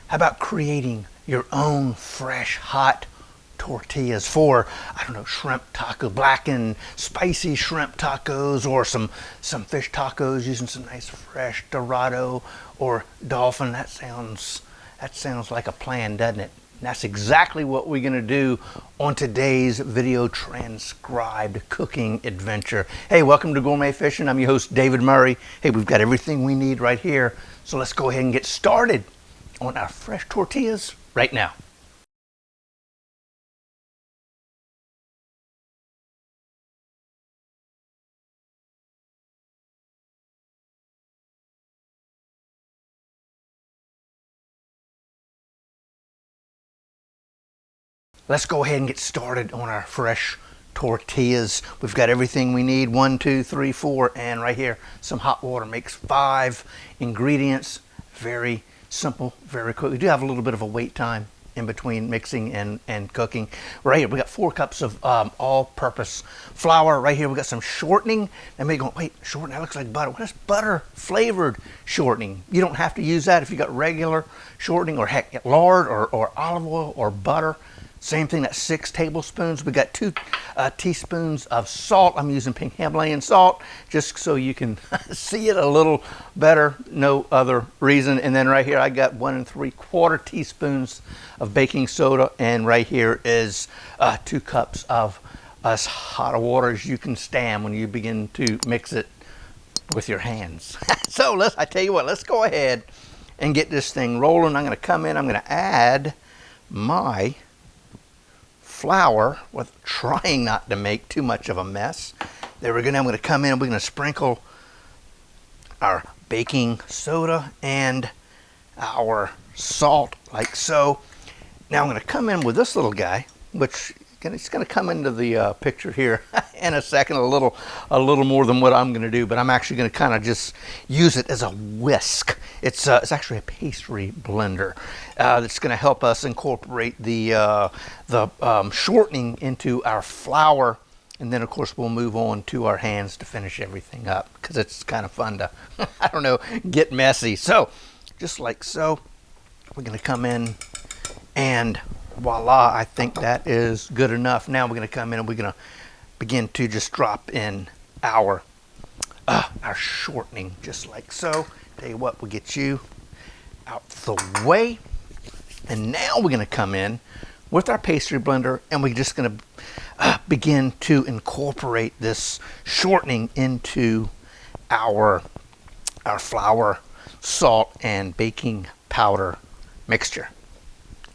How about creating your own fresh, hot tortillas for, I don't know, shrimp taco, blackened, spicy shrimp tacos, or some fish tacos using some nice fresh Dorado or dolphin. That sounds like a plan, doesn't it? And that's exactly what we're going to do on today's video transcribed cooking adventure. Hey, welcome to Gourmet Fishing. I'm your host, David Murray. Hey, we've got everything we need right here. So let's go ahead and get started on our fresh tortillas right now. Let's go ahead and get started on our fresh tortillas. We've got everything we need, 1, 2, 3, 4, and right here, some hot water makes 5 ingredients. Very simple, very quick. We do have a little bit of a wait time in between mixing and cooking. Right here, we got 4 cups of all-purpose flour. Right here, we got some shortening. And maybe going, wait, shortening, that looks like butter. What is butter flavored shortening? You don't have to use that if you got regular shortening, or heck, lard or olive oil or butter. Same thing, that's 6 tablespoons. We got 2 teaspoons of salt. I'm using pink Himalayan salt just so you can see it a little better. No other reason. And then right here, I got 1 3/4 teaspoons of baking soda. And right here is 2 cups of as hot water as you can stand when you begin to mix it with your hands. So I tell you what, let's go ahead and get this thing rolling. I'm going to come in, I'm going to add my flour, with trying not to make too much of a mess. There we go. Now I'm going to come in and we're going to sprinkle our baking soda and our salt like so. Now I'm going to come in with this little guy, which it's going to come into the picture here in a second, a little more than what I'm going to do, but I'm actually going to kind of just use it as a whisk. It's actually a pastry blender that's going to help us incorporate the shortening into our flour, and then of course we'll move on to our hands to finish everything up, because it's kind of fun to I don't know, get messy. So just like so, we're going to come in and voila, I think that is good enough. Now we're going to come in and we're going to begin to just drop in our shortening just like so. Tell you what, we'll get you out the way. And now we're going to come in with our pastry blender and we're just going to begin to incorporate this shortening into our flour, salt, and baking powder mixture.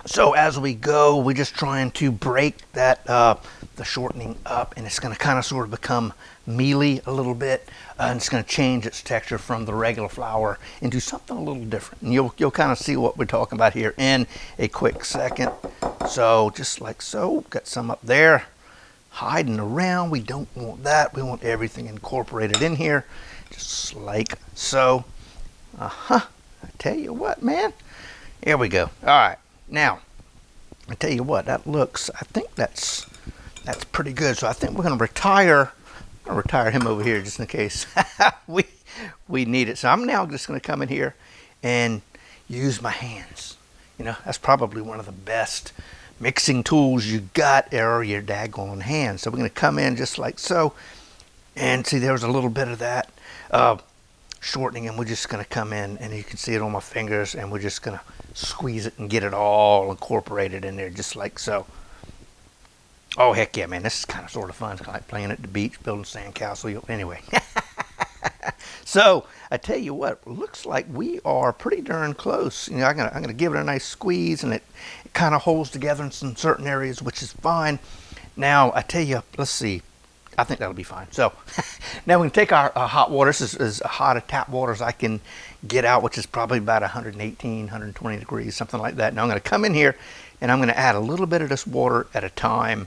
So as we go, we're just trying to break that the shortening up, and it's going to kind of sort of become mealy a little bit, and it's going to change its texture from the regular flour into something a little different. And you'll kind of see what we're talking about here in a quick second. So just like so, got some up there hiding around. We don't want that. We want everything incorporated in here, just like so. I tell you what, man. Here we go. All right. Now, I tell you what, that looks, I think that's pretty good. So I think we're going to retire him over here just in case we need it. So I'm now just going to come in here and use my hands. You know, that's probably one of the best mixing tools you got, are your daggone hands. So we're going to come in just like so. And see, there's a little bit of that shortening, and we're just going to come in, and you can see it on my fingers, and we're just going to squeeze it and get it all incorporated in there just like so. Oh heck yeah, man, this is kind of sort of fun. It's kind of like playing at the beach, building sandcastle. Anyway, so I tell you what, looks like we are pretty darn close. You know, I'm gonna give it a nice squeeze, and it kind of holds together in some certain areas, which is fine. Now I tell you, let's see, I think that'll be fine. So now we can take our hot water. This is as hot a tap water as I can get out, which is probably about 118, 120 degrees, something like that. Now I'm going to come in here and I'm going to add a little bit of this water at a time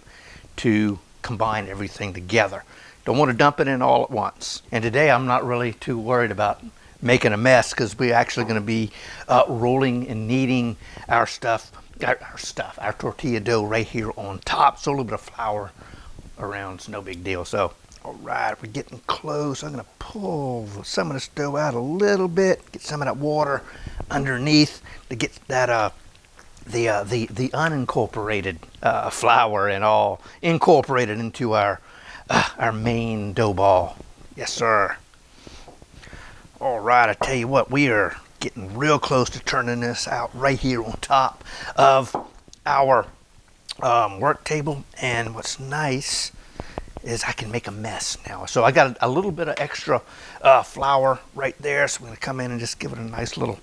to combine everything together. Don't want to dump it in all at once. And today I'm not really too worried about making a mess, because we're actually going to be rolling and kneading our tortilla dough right here on top. So a little bit of flour around, it's no big deal. So All right, we're getting close. I'm going to pull some of this dough out a little bit, get some of that water underneath to get that the unincorporated flour and all incorporated into our main dough ball. Yes, sir. All right, I tell you what, we are getting real close to turning this out right here on top of our work table. And what's nice is I can make a mess now. So I got a little bit of extra flour right there. So I'm going to come in and just give it a nice little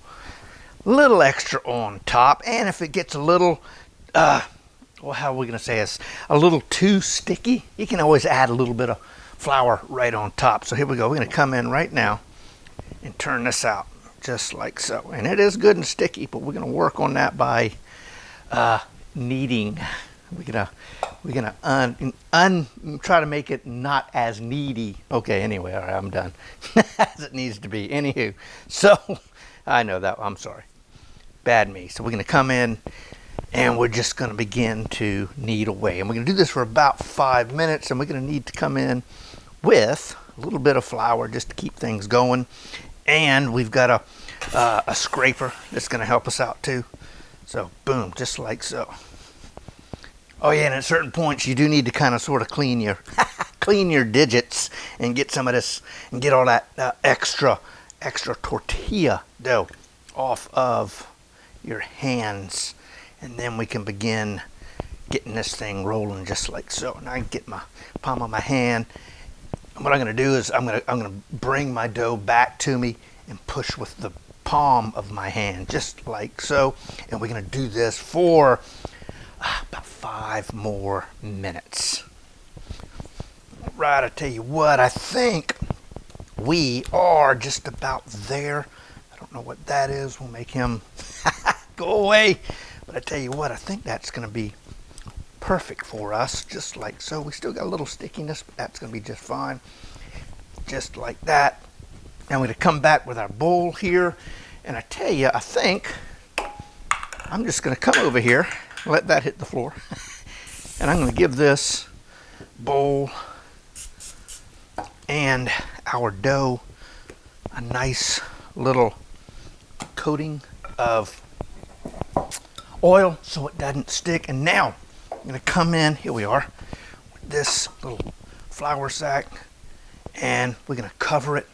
extra on top. And if it gets a little, well, how are we going to say this? A little too sticky, you can always add a little bit of flour right on top. So here we go. We're going to come in right now and turn this out just like so. And it is good and sticky, but we're going to work on that by kneading. We're gonna try to make it not as kneady. Okay, anyway, all right, I'm done. As it needs to be. Anywho, so I know that. I'm sorry. Bad me. So we're gonna come in and we're just gonna begin to knead away. And we're gonna do this for about 5 minutes, and we're gonna need to come in with a little bit of flour just to keep things going. And we've got a scraper that's gonna help us out too. So boom, just like so. Oh yeah, and at certain points you do need to kind of sort of clean your digits and get some of this and get all that extra tortilla dough off of your hands, and then we can begin getting this thing rolling just like so. And I can get my palm of my hand. And what I'm going to do is I'm going to bring my dough back to me and push with the palm of my hand just like so. And we're going to do this for about 5 more minutes. All right, I tell you what, I think we are just about there. I don't know what that is. We'll make him go away. But I tell you what, I think that's going to be perfect for us, just like so. We still got a little stickiness, but that's going to be just fine. Just like that. And we're going to come back with our bowl here. And I tell you, I think I'm just going to come over here, let that hit the floor. And I'm going to give this bowl and our dough a nice little coating of oil so it doesn't stick. And now I'm going to come in, here we are, with this little flour sack, and we're going to cover it,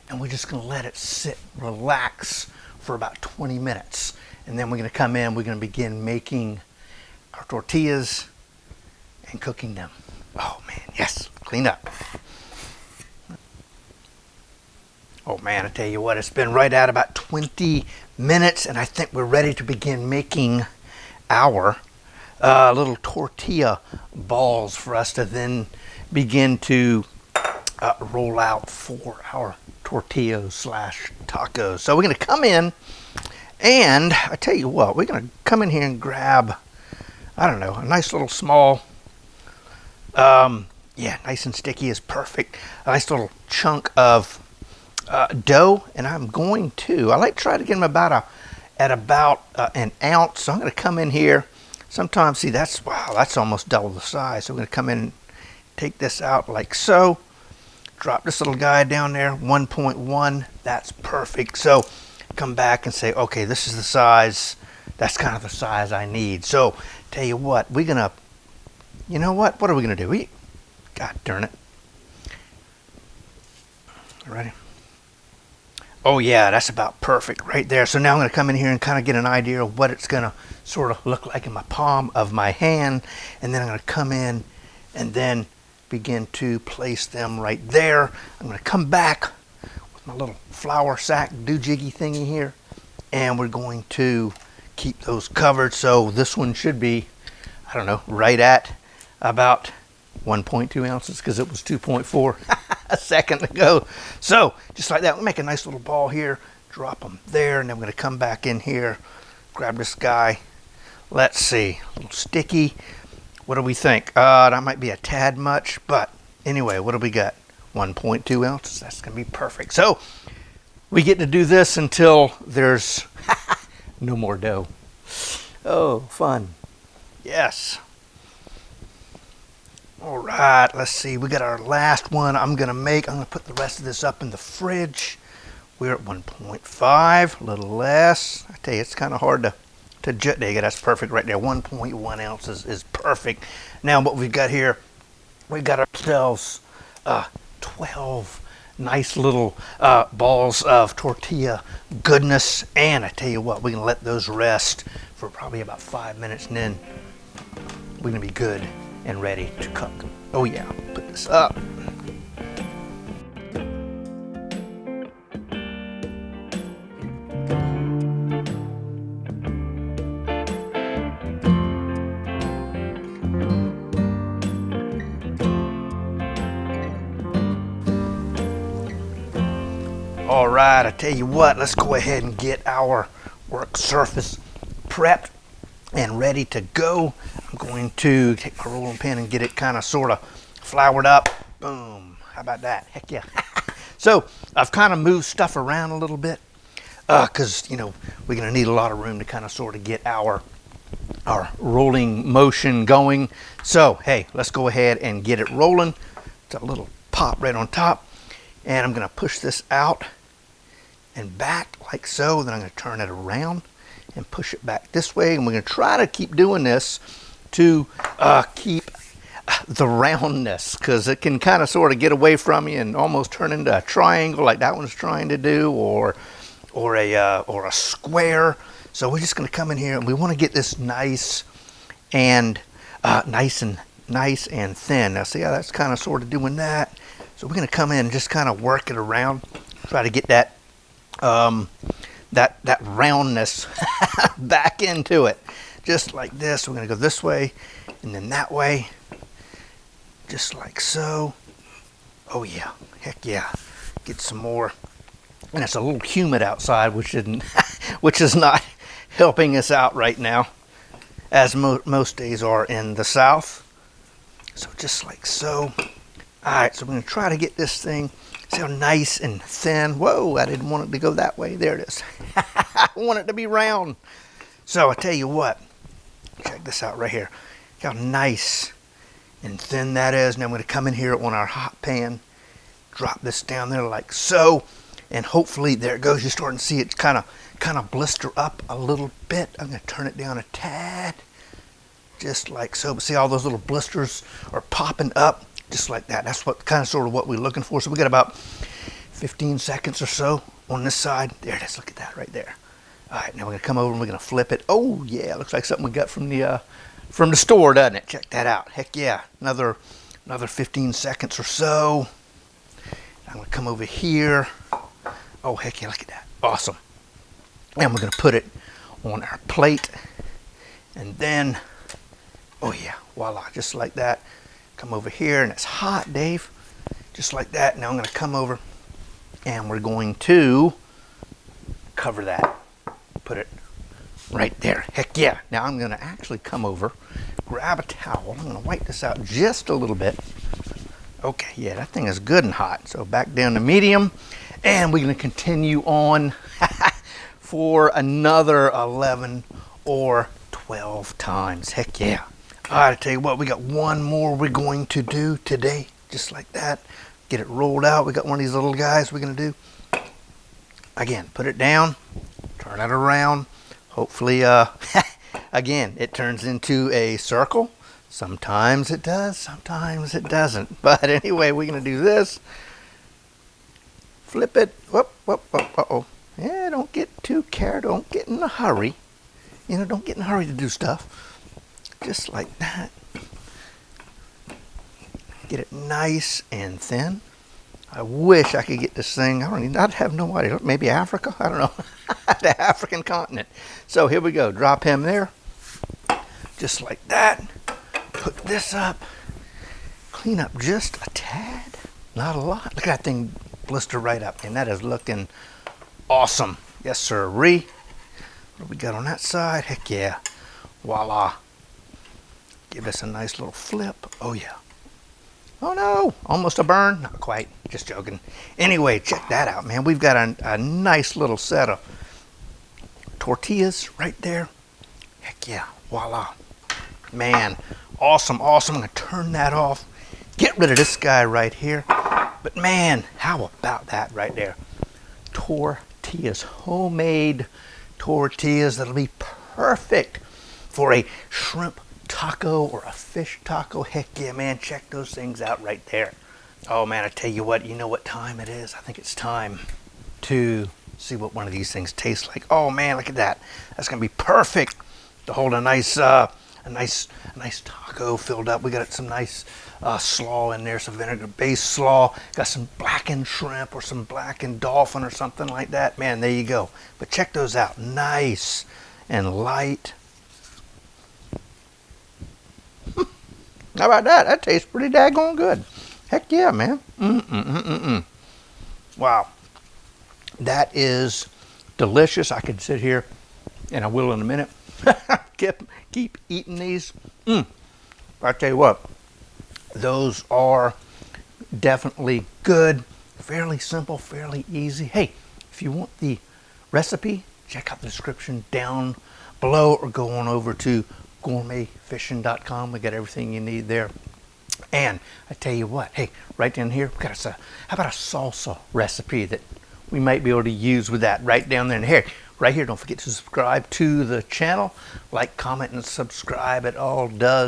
and we're just going to let it sit, relax for about 20 minutes. And then we're going to come in, we're going to begin making our tortillas and cooking them. Oh man, yes, clean up. Oh man, I tell you what, it's been right at about 20 minutes, and I think we're ready to begin making our little tortilla balls for us to then begin to roll out for our tortillas slash tacos. So we're going to come in, and I tell you what, we're going to come in here and grab, I don't know, a nice little small, yeah, nice and sticky is perfect. A nice little chunk of dough, and I'm going to, I like to try to get them at about an ounce. So I'm going to come in here. Sometimes, see, that's, wow, that's almost double the size. So I'm going to come in and take this out like so. Drop this little guy down there, 1.1. That's perfect. So come back and say, okay, this is the size. That's kind of the size I need. So tell you what, we're going to, you know what? What are we going to do? God darn it. Ready? Oh yeah, that's about perfect right there. So now I'm going to come in here and kind of get an idea of what it's going to sort of look like in my palm of my hand. And then I'm going to come in and then begin to place them right there. I'm going to come back with my little flour sack doohjiggy thingy here. And we're going to keep those covered. So this one should be, I don't know, right at about 1.2 ounces because it was 2.4 a second ago. So just like that, we'll make a nice little ball here, drop them there, and then we're going to come back in here, grab this guy. Let's see, a little sticky. What do we think? That might be a tad much, but anyway, what do we got? 1.2 ounces. That's going to be perfect. So we get to do this until there's no more dough. Oh, fun. Yes. All right, let's see. We got our last one I'm going to make. I'm going to put the rest of this up in the fridge. We're at 1.5, a little less. I tell you, it's kind of hard to judge. There you go, that's perfect right there. 1.1 ounces is perfect. Now what we've got here, we've got ourselves 12 nice little balls of tortilla goodness. And I tell you what, we're going to let those rest for probably about 5 minutes, and then we're going to be good and ready to cook. Oh yeah, put this up. All right, I tell you what, let's go ahead and get our work surface prepped and ready to go. I'm going to take my rolling pin and get it kind of sort of floured up. Boom, how about that? Heck yeah. So I've kind of moved stuff around a little bit because, you know, we're going to need a lot of room to kind of sort of get our rolling motion going. So, hey, let's go ahead and get it rolling. It's a little pop right on top. And I'm going to push this out and back like so. Then I'm going to turn it around and push it back this way. And we're going to try to keep doing this to keep the roundness, because it can kind of sort of get away from you and almost turn into a triangle like that one's trying to do, or a square. So we're just going to come in here and we want to get this nice and thin. Now see how that's kind of sort of doing that. So we're going to come in and just kind of work it around, try to get that that roundness back into it, just like this. We're going to go this way and then that way, just like so. Oh yeah, heck yeah. Get some more. And it's a little humid outside, which isn't which is not helping us out right now, as most days are in the South. So just like so. All right, so we're going to try to get this thing, see how nice and thin. Whoa, I didn't want it to go that way. There it is. I want it to be round. So I tell you what, check this out right here. Look how nice and thin that is. Now I'm going to come in here on our hot pan, drop this down there like so, and hopefully there it goes. You're starting to see it kind of blister up a little bit. I'm going to turn it down a tad, just like so. But see, all those little blisters are popping up. Just like that. That's what kind of sort of what we're looking for. So we got about 15 seconds or so on this side. There it is. Look at that right there. All right, now we're gonna come over and we're gonna flip it. Oh yeah, looks like something we got from the store, doesn't it? Check that out. Heck yeah. Another 15 seconds or so. I'm gonna come over here. Oh heck yeah, look at that. Awesome. And we're gonna put it on our plate, and then oh yeah, voila, just like that. Come over here, and it's hot, Dave. Just like that. Now I'm going to come over, and we're going to cover that. Put it right there. Heck yeah. Now I'm going to actually come over, grab a towel. I'm going to wipe this out just a little bit. Okay, yeah, that thing is good and hot. So back down to medium, and we're going to continue on for another 11 or 12 times. Heck yeah. All right, I tell you what, we got one more we're going to do today, just like that. Get it rolled out. We got one of these little guys we're going to do. Again, put it down, turn it around. Hopefully, again, it turns into a circle. Sometimes it does, sometimes it doesn't. But anyway, we're going to do this. Flip it. Whoop, whoop, whoop, uh-oh. Yeah, don't get too carried. Don't get in a hurry. You know, don't get in a hurry to do stuff. Just like that. Get it nice and thin. I wish I could get this thing. I'd have no idea. Maybe Africa? I don't know. The African continent. So here we go. Drop him there. Just like that. Put this up. Clean up just a tad. Not a lot. Look at that thing blister right up. And that is looking awesome. Yes, sir-ree. What do we got on that side? Heck yeah. Voila. Give us a nice little flip. Oh yeah. Oh no, almost a burn. Not quite, just joking. Anyway, check that out, man. We've got a nice little set of tortillas right there. Heck yeah, voila. Man, awesome, awesome. I'm gonna turn that off. get rid of this guy right here. But man, how about that right there? Tortillas, homemade tortillas that'll be perfect for a shrimp taco or a fish taco. Heck yeah, man, check those things out right there. Oh man, I tell you what, you know what time it is? I think it's time to see what one of these things tastes like. Oh man, look at that. That's gonna be perfect to hold a nice taco filled up. We got some nice slaw in there, some vinegar-based slaw. Got some blackened shrimp or some blackened dolphin or something like that. Man, there you go. But check those out. Nice and light. How about that? That tastes pretty daggone good. Heck yeah, man. Wow. That is delicious. I could sit here, and I will in a minute, keep eating these. I tell you what, those are definitely good, fairly simple, fairly easy. Hey, if you want the recipe, check out the description down below or go on over to gourmetfishing.com. We got everything you need there. And I tell you what, hey, right down here, we got how about a salsa recipe that we might be able to use with that right down there. And here, right here, don't forget to subscribe to the channel. Like, comment, and subscribe. It all does